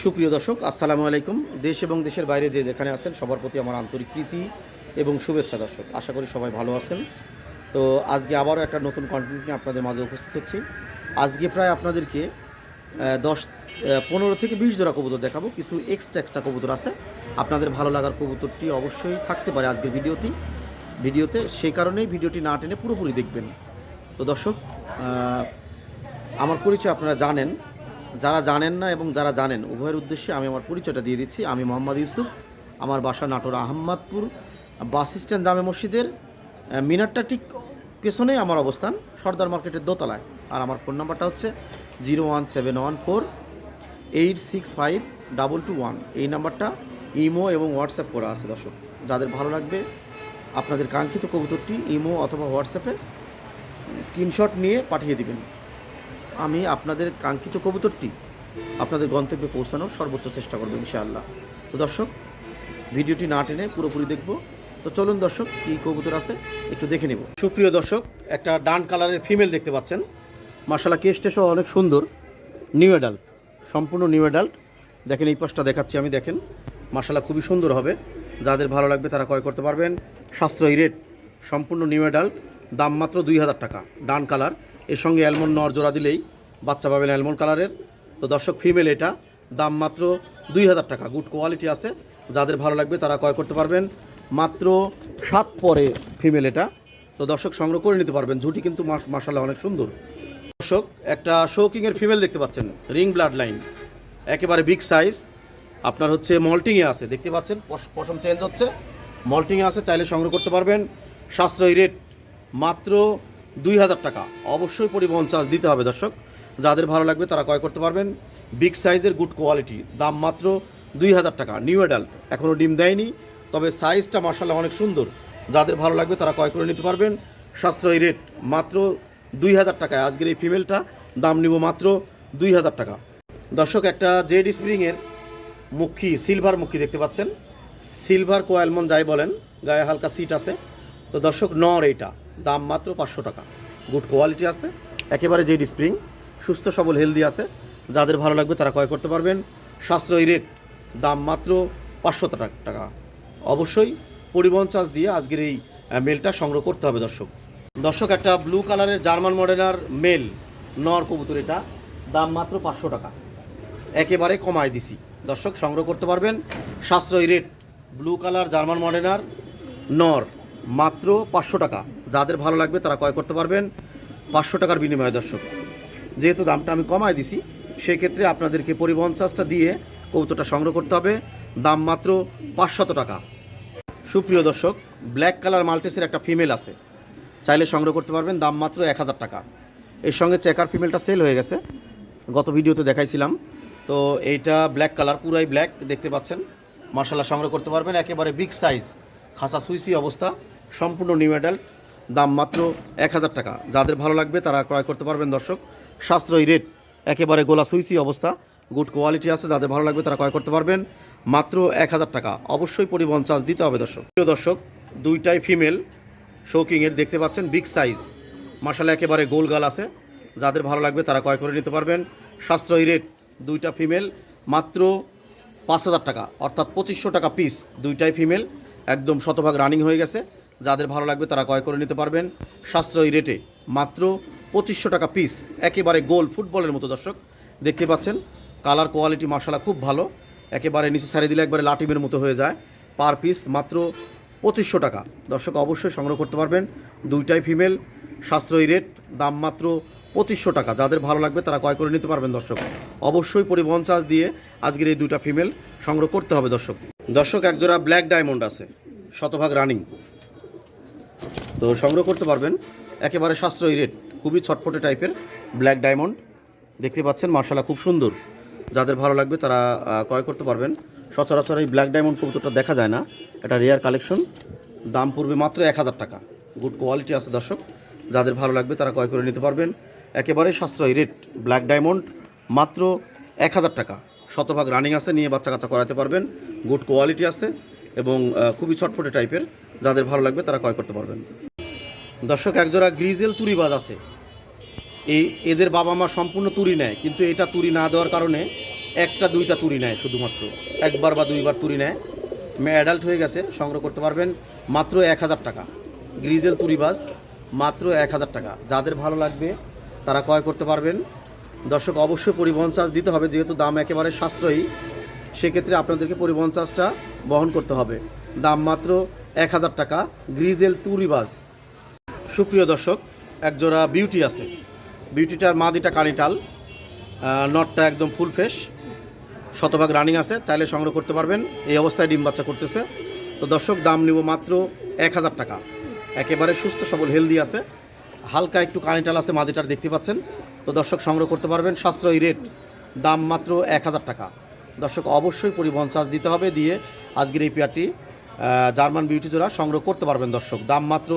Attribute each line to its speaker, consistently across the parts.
Speaker 1: সুপ্রিয় দর্শক, আসসালামু আলাইকুম। দেশ এবং দেশের বাইরে যে যেখানে আছেন সবার প্রতি আমার আন্তরিক প্রীতি এবং শুভেচ্ছা। দর্শক, আশা করি সবাই ভালো আছেন। তো আজকে আবারও একটা নতুন কন্টেন্ট নিয়ে আপনাদের মাঝে উপস্থিত হচ্ছি। আজকে প্রায় আপনাদেরকে 15 থেকে 20 জোড়া কবুতর দেখাবো। কিছু এক্সট্রা কবুতর আছে, আপনাদের ভালো লাগার কবুতরটি অবশ্যই থাকতে পারে আজকের ভিডিওতে। সেই কারণেই ভিডিওটি না টেনে পুরোপুরি দেখবেন। তো দর্শক, আমার পরিচয় আপনারা জানেন, যারা জানেন না এবং যারা জানেন উভয়ের উদ্দেশ্যে আমি আমার পরিচয়টা দিয়ে দিচ্ছি। আমি মোহাম্মদ ইউসুফ, আমার বাসা নাটোর আহমদপুর বাস স্ট্যান্ড জামে মসজিদের মিনারটা ঠিক পেছনেই আমার অবস্থান, সর্দার মার্কেটের দোতলায়। আর আমার ফোন নাম্বারটা হচ্ছে 01714865221। এই নাম্বারটা ইমো এবং হোয়াটসঅ্যাপ করা আছে। দর্শক, যাদের ভালো লাগবে আপনাদের কাঙ্ক্ষিত কবুতরটি ইমো অথবা হোয়াটসঅ্যাপে স্ক্রিনশট নিয়ে পাঠিয়ে দিবেন। আমি আপনাদের কাঙ্ক্ষিত কবুতরটি আপনাদের গন্তব্যে পৌঁছানোর সর্বোচ্চ চেষ্টা করবো ইনশাআল্লাহ। তো দর্শক, ভিডিওটি না টেনে পুরোপুরি দেখব। তো চলুন দর্শক, কী কবুতর আছে একটু দেখে নেব। সুপ্রিয় দর্শক, একটা ডান কালারের ফিমেল দেখতে পাচ্ছেন। মাশাআল্লাহ, কেসটেসও অনেক সুন্দর, নিউ অ্যাডাল্ট, সম্পূর্ণ নিউ অ্যাডাল্ট। দেখেন এই পাশটা দেখাচ্ছি আমি, দেখেন মাশাআল্লাহ খুবই সুন্দর হবে। যাদের ভালো লাগবে তারা ক্রয় করতে পারবেন। সাশ্রয়ী রেট, সম্পূর্ণ নিউ অ্যাডাল্ট, দাম মাত্র 2000 টাকা। ডান কালার, এর সঙ্গে অ্যালমন্ড নর জোড়া দিলেই বাচ্চা পাবেন অ্যালমন্ড কালারের। তো দর্শক, ফিমেল এটা, দাম মাত্র 2000 টাকা। গুড কোয়ালিটি আছে, যাদের ভালো লাগবে তারা ক্রয় করতে পারবেন। মাত্র 7 পরে ফিমেল এটা। তো দর্শক, সংগ্রহ করে নিতে পারবেন। ঝুটি কিন্তু মাশাআল্লাহ অনেক সুন্দর। দর্শক, একটা শৌকিংয়ের ফিমেল দেখতে পাচ্ছেন, রিং ব্লাড লাইন, একেবারে বিগ সাইজ। আপনার হচ্ছে মল্টিংয়ে আছে, দেখতে পাচ্ছেন পশম চেঞ্জ হচ্ছে, মল্টিংয়ে আছে, চাইলে সংগ্রহ করতে পারবেন। সাশ্রয়ী রেট, মাত্র 2000 টাকা। অবশ্যই পরিবহন চার্জ দিতে হবে। দর্শক, যাদের ভালো লাগবে তারা ক্রয় করতে পারবেন। বিগ সাইজের গুড কোয়ালিটি, দাম মাত্র 2000 টাকা। নিউ অ্যাডাল্ট, এখনও ডিম দেয়নি, তবে সাইজটা মাশাআল্লাহ অনেক সুন্দর। যাদের ভালো লাগবে তারা ক্রয় করে নিতে পারবেন। সাশ্রয়ী রেট, মাত্র 2000 টাকায় আজকের এই ফিমেলটা দাম নিব মাত্র 2000 টাকা। দর্শক, একটা জেড স্প্রিংয়ের মুখী, সিলভার মুখী দেখতে পাচ্ছেন। সিলভার কোয়ালমন যাই বলেন, গায়ে হালকা সিট আছে। তো দর্শক, নর এইটা, দাম মাত্র 500 টাকা। গুড কোয়ালিটি আছে, একেবারে জেড স্প্রিং, সুস্থ সবল হেলদি আছে। যাদের ভালো লাগবে তারা ক্রয় করতে পারবেন। সাশ্রয়ী রেট, দাম মাত্র 500 টাকা। অবশ্যই পরিবহন চার্জ দিয়ে আজকের এই মেলটা সংগ্রহ করতে হবে। দর্শক, একটা ব্লু কালারের জার্মান মডেনার মেল নর কবুতর, এটা দাম মাত্র 500 টাকা, একেবারে কমায় দিছি। দর্শক, সংগ্রহ করতে পারবেন। সাশ্রয়ী রেট, ব্লু কালার জার্মান মডেনার নর, মাত্র 500 টাকা। যাদের ভালো লাগবে তারা ক্রয় করতে পারবেন 500 টাকার বিনিময়ে। দর্শক, যেহেতু দামটা আমি কমায় দিছি, সেক্ষেত্রে আপনাদেরকে পরিবহন চার্জটা দিয়ে কবুতরটা সংগ্রহ করতে হবে। দাম মাত্র 500 টাকা। সুপ্রিয় দর্শক, ব্ল্যাক কালার মাল্টিসের একটা ফিমেল আছে, চাইলে সংগ্রহ করতে পারবেন। দাম মাত্র 1000 টাকা। এর সঙ্গে চেকার ফিমেলটা সেল হয়ে গেছে, গত ভিডিওতে দেখাইছিলাম। তো এইটা ব্ল্যাক কালার, পুরাই ব্ল্যাক দেখতে পাচ্ছেন। মাশাআল্লাহ, সংগ্রহ করতে পারবেন। একেবারে বিগ সাইজ, খাসা সুইসি অবস্থা, সম্পূর্ণ নিউ অ্যাডাল্ট, দাম মাত্র 1000 টাকা। যাদের ভালো লাগবে তারা ক্রয় করতে পারবেন। দর্শক, সাশ্রয়ী রেট, একেবারে গোলা সুইসি অবস্থা, গুড কোয়ালিটি আছে। যাদের ভালো লাগবে তারা ক্রয় করতে পারবেন মাত্র 1000 টাকা। অবশ্যই পরিবহন চার্জ দিতে হবে। দর্শক, দুইটাই ফিমেল শৌকিংয়ের দেখতে পাচ্ছেন, বিগ সাইজ, মাশাআল্লাহ একেবারে গোল গাল আছে। যাদের ভালো লাগবে তারা ক্রয় করে নিতে পারবেন। সাশ্রয়ী রেট, দুইটা ফিমেল মাত্র 5000 টাকা, অর্থাৎ 2500 টাকা পিস। দুইটাই ফিমেল, একদম শতভাগ রানিং হয়ে গেছে। যাদের ভালো লাগবে তারা ক্রয় করে নিতে পারবেন সাশ্রয়ী রেটে, মাত্র 2500 টাকা পিস। একেবারে গোল ফুটবলের মতো। দর্শক, দেখতে পাচ্ছেন কালার কোয়ালিটি মাশাআল্লাহ খুব ভালো, একেবারে নিচে ছাড়িয়ে দিলে একবারে লাটিমের মতো হয়ে যায়। পার পিস মাত্র 2500 টাকা। দর্শক, অবশ্যই সংগ্রহ করতে পারবেন। দুইটাই ফিমেল, সাশ্রয়ী রেট, দাম মাত্র 2500 টাকা। যাদের ভালো লাগবে তারা ক্রয় করে নিতে পারবেন। দর্শক, অবশ্যই পরিবহন চার্জ দিয়ে আজকের এই দুইটা ফিমেল সংগ্রহ করতে হবে। দর্শক, একজোড়া ব্ল্যাক ডায়মন্ড আছে, শতভাগ রানিং, তো সংগ্রহ করতে পারবেন। একেবারে সাশ্রয়ী রেট, খুবই ছটফটে টাইপের ব্ল্যাক ডায়মন্ড দেখতে পাচ্ছেন, মাশাআল্লাহ খুব সুন্দর। যাদের ভালো লাগবে তারা ক্রয় করতে পারবেন। সচরাচর এই ব্ল্যাক ডায়মন্ড কবুতরটা দেখা যায় না, এটা রেয়ার কালেকশন। দাম পড়বে মাত্র 1000 টাকা। গুড কোয়ালিটি আছে। দর্শক, যাদের ভালো লাগবে তারা ক্রয় করে নিতে পারবেন। একেবারে সাশ্রয়ী রেট, ব্ল্যাক ডায়মন্ড, মাত্র 1000 টাকা। শতভাগ রানিং আছে, নিয়ে বাচ্চা কাচ্চা করাতে পারবেন। গুড কোয়ালিটি আছে এবং খুবই ছটফটে টাইপের। যাদের ভালো লাগবে তারা ক্রয় করতে পারবেন। দর্শক, একজোড়া গ্রিজেল তুরিবাজ আছে। এদের বাবা মা সম্পূর্ণ তুরি নেয়, কিন্তু এটা তুরি না দেওয়ার কারণে একটা দুইটা তুরি নেয়, শুধুমাত্র একবার বা দুইবার তুরি নেয়। মেয়ে অ্যাডাল্ট হয়ে গেছে, সংগ্রহ করতে পারবেন মাত্র 1000 টাকা। গ্রিজেল তুরিবাস মাত্র 1000 টাকা। যাদের ভালো লাগবে তারা ক্রয় করতে পারবেন। দর্শক অবশ্যই পরিবহন চার্জ দিতে হবে, যেহেতু দাম একেবারে সাশ্রয়ী, সেক্ষেত্রে আপনাদেরকে পরিবহন চার্জটা বহন করতে হবে। দাম মাত্র 1000 টাকা গ্রিজেল তুরিবাস। সুপ্রিয় দর্শক, একজোড়া বিউটি আছে। বিউটিটার মাদিটা কানিটাল, নটটা একদম ফুল ফ্রেশ, শতভাগ রানিং আছে, চাইলে সংগ্রহ করতে পারবেন। এই অবস্থায় ডিম বাচ্চা করতেছে। তো দর্শক দাম নিব মাত্র 1000 টাকা। একেবারে সুস্থ সবল হেলদি আছে, হালকা একটু কানিটাল আছে মাদিটার, দেখতে পাচ্ছেন। তো দর্শক সংগ্রহ করতে পারবেন, সাশ্রয়ী রেট, দাম মাত্র 1000 টাকা। দর্শক অবশ্যই পরিবহন চার্জ দিতে হবে, দিয়ে আজকের এই পেয়ারটি জার্মান বিউটি জোড়া সংগ্রহ করতে পারবেন। দর্শক দাম মাত্র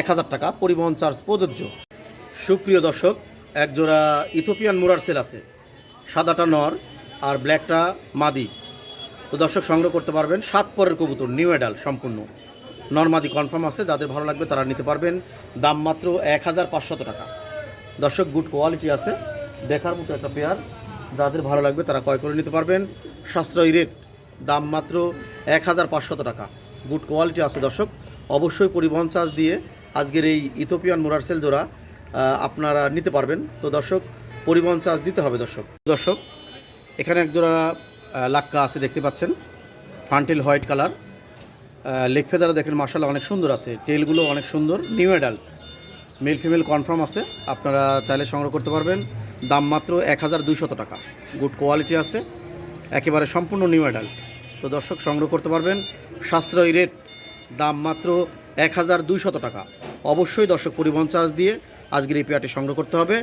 Speaker 1: 1000 টাকা, পরিবহন চার্জ প্রযোজ্য। সুপ্রিয় দর্শক, একজোড়া ইথিওপিয়ান মুরারসেল আছে, সাদাটা নর আর ব্ল্যাকটা মাদি। তো দর্শক সংগ্রহ করতে পারবেন 7 পরের কবুতর, নিউ অ্যাডাল সম্পূর্ণ, নরমাদি কনফার্ম আছে। যাদের ভালো লাগবে তারা নিতে পারবেন, দাম মাত্র 1500 টাকা। দর্শক গুড কোয়ালিটি আছে, দেখার মতো একটা পেয়ার। যাদের ভালো লাগবে তারা ক্রয় করে নিতে পারবেন, সাশ্রয়ী রেট, দাম মাত্র 1500 টাকা। গুড কোয়ালিটি আছে দর্শক, অবশ্যই পরিবহন চার্জ দিয়ে আজকের এই ইথিওপিয়ান মুরারসেল জোড়া আপনারা নিতে পারবেন। তো দর্শক পরিবহন চার্জ দিতে হবে। দর্শক এখানে একজোড়া লাক্কা আছে, দেখতে পাচ্ছেন, ফান্টেল হোয়াইট কালার, লেগ ফেদারও দেখেন মাশাআল্লাহ অনেক সুন্দর আছে, টেলগুলো অনেক সুন্দর, new adult, male female confirm আছে। আপনারা চাইলে সংগ্রহ করতে পারবেন, দাম মাত্র 1200 টাকা। গুড কোয়ালিটি আছে, একেবারে সম্পূর্ণ নিউ অ্যাডাল্ট। তো দর্শক সংগ্রহ করতে পারবেন, সাশ্রয়ী রেট, দাম মাত্র 1200 টাকা। অবশ্যই দর্শক পরিবহন চার্জ দিয়ে আজকের এই পেয়ারটি সংগ্রহ করতে হবে।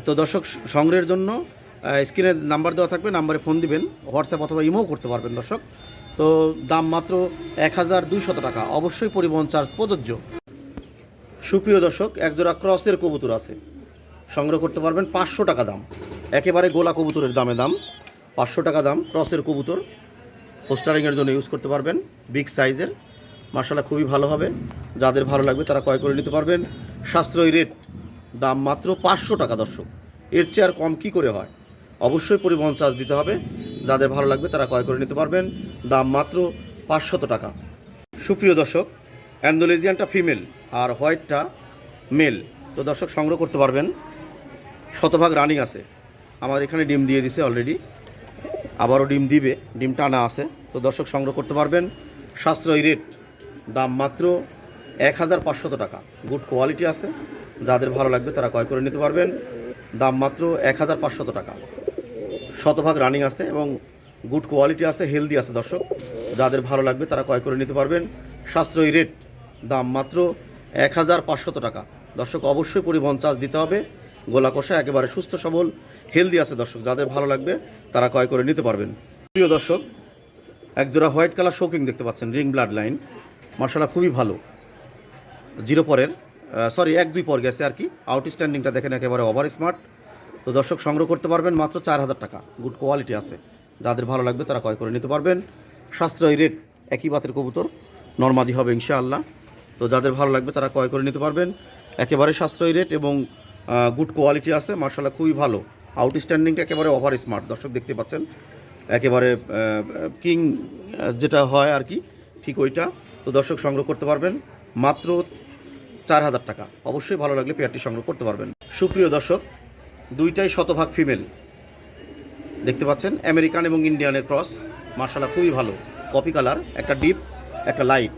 Speaker 1: তো দর্শক সংগ্রহের জন্য স্ক্রিনে নাম্বার দেওয়া থাকবে, নাম্বারে ফোন দিবেন, হোয়াটসঅ্যাপ অথবা ইমোও করতে পারবেন দর্শক। তো দাম মাত্র 1200 টাকা, অবশ্যই পরিবহন চার্জ প্রযোজ্য। সুপ্রিয় দর্শক, একজোড়া ক্রসের কবুতর আছে, সংগ্রহ করতে পারবেন 500 টাকা দাম, একেবারে গোলা কবুতরের দাম 500 টাকা দাম। ক্রসের কবুতর পোস্টারিংয়ের জন্য ইউজ করতে পারবেন, বিগ সাইজের, মাশাআল্লাহ খুবই ভালো হবে। যাদের ভালো লাগবে তারা ক্রয় করে নিতে পারবেন, সাশ্রয়ী রেট, দাম মাত্র 500 টাকা। দর্শক এর চেয়ে আর কম কী করে হয়, অবশ্যই পরিবহন চার্জ দিতে হবে। যাদের ভালো লাগবে তারা ক্রয় করে নিতে পারবেন, দাম মাত্র 500 টাকা। সুপ্রিয় দর্শক, অ্যান্ডোলেজিয়ানটা ফিমেল আর হোয়াইটটা মেল। তো দর্শক সংগ্রহ করতে পারবেন, শতভাগ রানিং আছে। আমার এখানে ডিম দিয়ে দিছে অলরেডি, আবারও ডিম দিবে, ডিম টানা আছে। তো দর্শক সংগ্রহ করতে পারবেন, সাশ্রয়ী রেট, দাম মাত্র 1500 টাকা। গুড কোয়ালিটি আছে, যাদের ভালো লাগবে তারা ক্রয় করে নিতে পারবেন, দাম মাত্র 1500 টাকা। শতভাগ রানিং আছে এবং গুড কোয়ালিটি আছে, হেলদি আছে। দর্শক যাদের ভালো লাগবে তারা ক্রয় করে নিতে পারবেন, সাশ্রয়ী রেট, দাম মাত্র 1500 টাকা। দর্শক অবশ্যই পরিবহন চার্জ দিতে হবে। গোলা কষা, একেবারে সুস্থ সবল, হেলদি আছে। দর্শক যাদের ভালো লাগবে তারা ক্রয় করে নিতে পারবেন। প্রিয় দর্শক, একজোড়া হোয়াইট কালার শোকিং দেখতে পাচ্ছেন, রিং ব্লাড লাইন, মাশাআল্লাহ খুবই ভালো, 0 পরের, সরি 1-2 পর গেছে আর কি। আউটস্ট্যান্ডিংটা দেখেন একেবারে ওভার স্মার্ট। তো দর্শক সংগ্রহ করতে পারবেন মাত্র 4000 টাকা। গুড কোয়ালিটি আছে, যাদের ভালো লাগবে তারা ক্রয় করে নিতে পারবেন, সাশ্রয়ী রেট, একই বাতের কবুতর, নরমাদি হবে ইনশাআল্লাহ। তো যাদের ভালো লাগবে তারা ক্রয় করে নিতে পারবেন, একেবারে সাশ্রয়ী রেট এবং গুড কোয়ালিটি আছে, মাশাআল্লাহ খুবই ভালো। আউটস্ট্যান্ডিংটা একেবারে ওভার স্মার্ট, দর্শক দেখতে পাচ্ছেন, একেবারে কিং যেটা হয় আর কি, ঠিক ওইটা। তো দর্শক সংগ্রহ করতে পারবেন মাত্র 4000 টাকা। অবশ্যই ভালো লাগলে পেয়ারটি সংগ্রহ করতে পারবেন। সুপ্রিয় দর্শক, দুইটাই শতভাগ ফিমেল, দেখতে পাচ্ছেন, আমেরিকান এবং ইন্ডিয়ানের ক্রস, মাশাআল্লাহ খুবই ভালো, কপি কালার, একটা ডিপ একটা লাইট।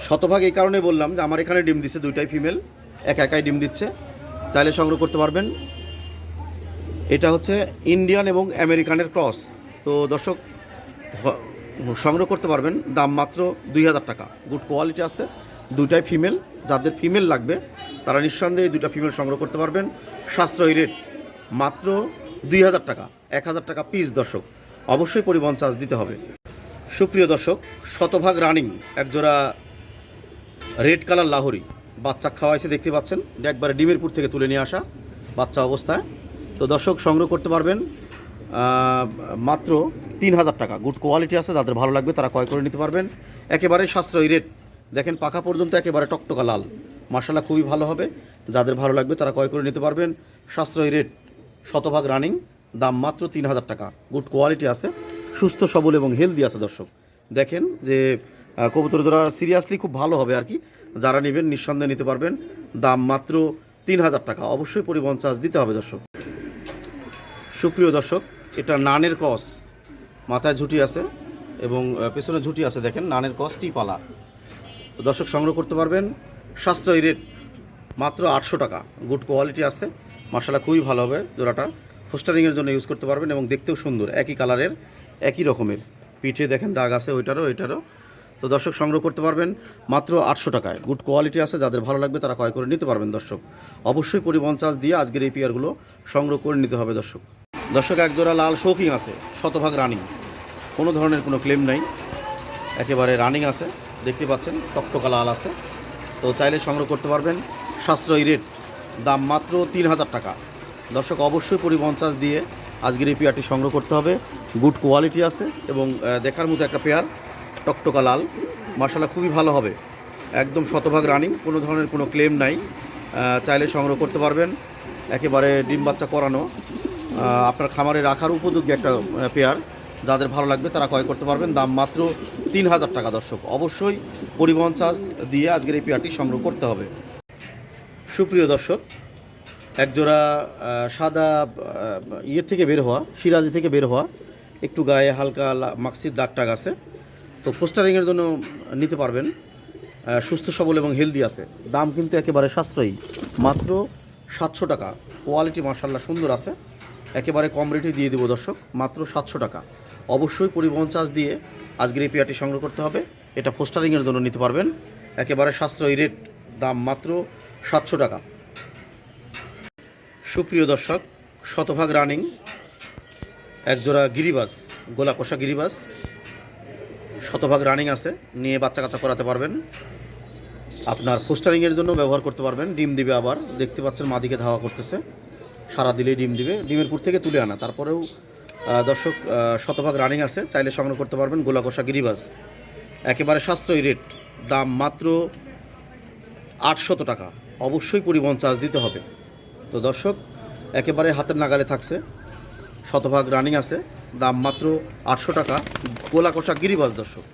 Speaker 1: শতভাগ এই কারণে বললাম যে আমার এখানে ডিম দিচ্ছে, দুইটাই ফিমেল, একাই ডিম দিচ্ছে, চাইলে সংগ্রহ করতে পারবেন। এটা হচ্ছে ইন্ডিয়ান এবং আমেরিকানের ক্রস। তো দর্শক সংগ্রহ করতে পারবেন, দাম মাত্র 2000 টাকা। গুড কোয়ালিটি আছে, দুইটাই ফিমেল। যাদের ফিমেল লাগবে তারা নিঃসন্দেহে এই দুইটা ফিমেল সংগ্রহ করতে পারবেন, সাশ্রয়ী রেট, মাত্র 2000 টাকা, 1000 টাকা পিস। দর্শক অবশ্যই পরিবহন চার্জ দিতে হবে। সুপ্রিয় দর্শক, শতভাগ রানিং একজোড়া রেড কালার লাহোরি, বাচ্চা খাওয়াইছে, দেখতে পাচ্ছেন, একবারে ডিমেরপুর থেকে তুলে নিয়ে আসা বাচ্চা অবস্থায়। তো দর্শক সংগ্রহ করতে পারবেন মাত্র 3000 টাকা। গুড কোয়ালিটি আছে, যাদের ভালো লাগবে তারা ক্রয় করে নিতে পারবেন, একেবারে সাশ্রয়ী রেট। দেখেন পাখা পর্যন্ত একেবারে টকটকা লাল, মাশাআল্লাহ খুবই ভালো হবে। যাদের ভালো লাগবে তারা ক্রয় করে নিতে পারবেন, সাশ্রয়ী রেট, শতভাগ রানিং, দাম মাত্র 3000 টাকা। গুড কোয়ালিটি আছে, সুস্থ সবল এবং হেলদি আছে দর্শক। দেখেন যে কবুতর জোড়া সিরিয়াসলি খুব ভালো হবে আর কি, যারা নেবেন নিঃসন্দেহে নিতে পারবেন। দাম মাত্র 3000 টাকা, অবশ্যই পরিবহন চার্জ দিতে হবে দর্শক। সুপ্রিয় দর্শক, এটা নানের ক্রস, মাথায় ঝুঁটি আছে এবং পেছনে ঝুঁটি আছে, দেখেন নানের ক্রস টিপালা। তো দর্শক সংগ্রহ করতে পারবেন, সাশ্রয়ী রেট মাত্র 800 টাকা। গুড কোয়ালিটি আছে, মাশাআল্লাহ খুবই ভালো হবে জোড়াটা। হোস্টারিংয়ের জন্য ইউজ করতে পারবেন এবং দেখতেও সুন্দর, একই কালারের একই রকমের। পিঠে দেখেন দাগ আছে ওইটারও। তো দর্শক সংগ্রহ করতে পারবেন মাত্র 800 টাকায়। গুড কোয়ালিটি আছে, যাদের ভালো লাগবে তারা ক্রয় করে নিতে পারবেন দর্শক। অবশ্যই পরিবহন চার্জ দিয়ে আজকের এই পেয়ারগুলো সংগ্রহ করে নিতে হবে দর্শক। দর্শক, এক জোড়া লাল শৌকিং আছে, শতভাগ রানিং, কোনো ধরনের কোনো ক্লেম নাই, একেবারে রানিং আছে, দেখতে পাচ্ছেন টকটকা লাল আছে। তো চাইলে সংগ্রহ করতে পারবেন, সাশ্রয়ী রেট, দাম মাত্র 3000 টাকা। দর্শক অবশ্যই পরিবহন চার্জ দিয়ে আজকের এই পেয়ারটি সংগ্রহ করতে হবে। গুড কোয়ালিটি আছে এবং দেখার মতো একটা পেয়ার, টকটকা লাল, মাশাআল্লাহ খুবই ভালো হবে, একদম শতভাগ রানিং, কোনো ধরনের কোনো ক্লেম নাই। চাইলে সংগ্রহ করতে পারবেন, একেবারে ডিম বাচ্চা করানো, আপনার খামারে রাখার উপযোগী একটা পেয়ার। যাদের ভালো লাগবে তারা ক্রয় করতে পারবেন, দাম মাত্র 3000 টাকা দর্শক। অবশ্যই পরিবহন চার্জ দিয়ে আজকের এই পেয়ারটি সংগ্রহ করতে হবে। সুপ্রিয় দর্শক, একজোড়া সাদা ইয়ের থেকে বের হওয়া, সিরাজি থেকে বের হওয়া, একটু গায়ে হালকা মাক্সির দাগ টাগ আছে। তো পোস্টারিংয়ের জন্য নিতে পারবেন, সুস্থ সবল এবং হেলদি আছে। দাম কিন্তু একেবারে সাশ্রয়ী, মাত্র 700 টাকা। কোয়ালিটি মাশাআল্লাহ সুন্দর আছে, একেবারে কম রেটে দিয়ে দেবো দর্শক, মাত্র 700 টাকা। অবশ্যই পরিবহন চার্জ দিয়ে আজকের এই পেয়ারটি সংগ্রহ করতে হবে। এটা পোস্টারিংয়ের জন্য নিতে পারবেন, একেবারে সাশ্রয়ী রেট, দাম মাত্র 700 টাকা। সুপ্রিয় দর্শক, শতভাগ রানিং একজোড়া গিরিবাস, গোলা কষা গিরিবাস, শতভাগ রানিং আছে, নিয়ে বাচ্চা কাচ্চা করাতে পারবেন। আপনার পোস্টারিংয়ের জন্য ব্যবহার করতে পারবেন, ডিম দিবে আবার, দেখতে পাচ্ছেন মাদিকে ধাওয়া করতেছে, সারা দিলেই ডিম দিবে, ডিমের পুর থেকে তুলে আনা। তারপরেও দর্শক শতভাগ রানিং আছে, চাইলে সংগ্রহ করতে পারবেন। গোলা কষা গিরিবাস, একেবারে সাশ্রয়ী রেট, দাম মাত্র 800 টাকা। অবশ্যই পরিবহন চার্জ দিতে হবে। তো দর্শক, একেবারে হাতের নাগালে থাকছে, শতভাগ রানিং আছে, দাম মাত্র 800 টাকা। গোলা কষা গিরিবাস দর্শক।